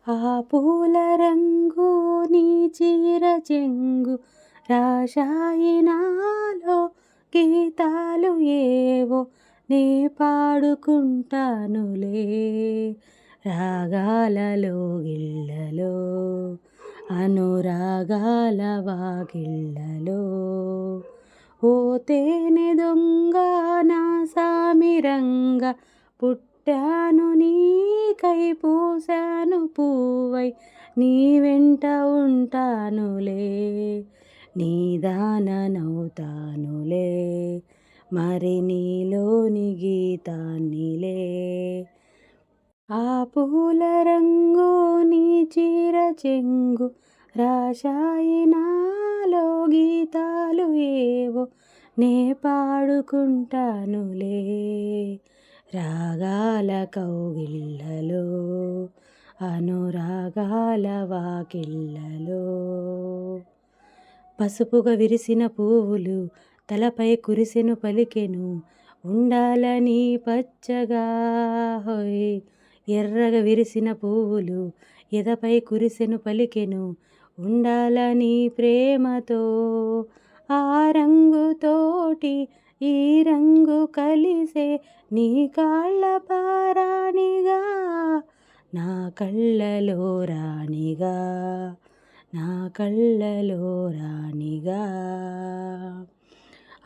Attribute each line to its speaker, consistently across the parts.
Speaker 1: ఆ పూల రంగు నీ చీర చెంగు రాశాయి నాలో గీతాలు ఏవో నే పాడుకుంటానులే రాగాలలో గిళ్ళలో అనురాగాల వాకిళ్ళలో ఓ తేనె దొంగ నా సామిరంగ పుట్టాను నీకై పూసాను పువ్వై నీ వెంట ఉంటానులే నీ దాననవుతానులే మరి నీలోని గీతాన్నిలే ఆ పూల రంగు నీ చీర చెంగు రాశాయి నాలో గీతాలు ఏవో నే పాడుకుంటానులే రాగాల కౌగిళ్ళలో అనురాగాల వాకిళ్ళలో పసుపుగా విరిసిన పువ్వులు తలపై కురిసెను పలికెను ఉండాలని పచ్చగా హోయ్ ఎర్రగా విరిసిన పువ్వులు ఎదపై కురిసెను పలికెను ఉండాలని ప్రేమతో ఆ రంగుతోటి ఈ రంగు కలిసే నీ కాళ్ళ పారాణిగా నా కళ్ళలో రాణిగా నా కళ్ళలో రాణిగా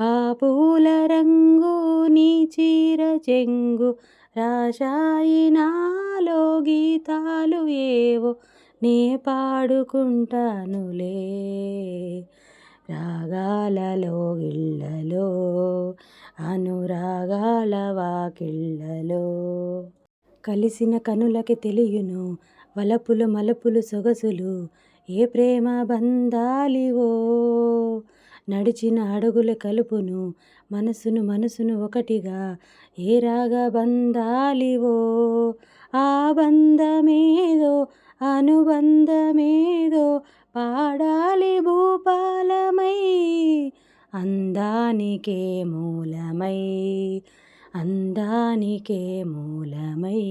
Speaker 1: ఆ పూల రంగు నీ చీర చెంగు రాశాయి నాలో గీతాలు ఏవో నే పాడుకుంటానులే రాగాలలో గిళ్ళలో అనురాగాల వాకిళ్ళలో కలిసిన కనులకి తెలియును వలపులు మలపులు సొగసులు ఏ ప్రేమ బంధాలివో నడిచిన అడుగుల కలుపును మనసును ఒకటిగా ఏ రాగ బంధాలివో ఆ బంధమేదో అనుబంధమేదో పాడాలి భూపాలమై అందానికే మూలమై అందానికే మూలమై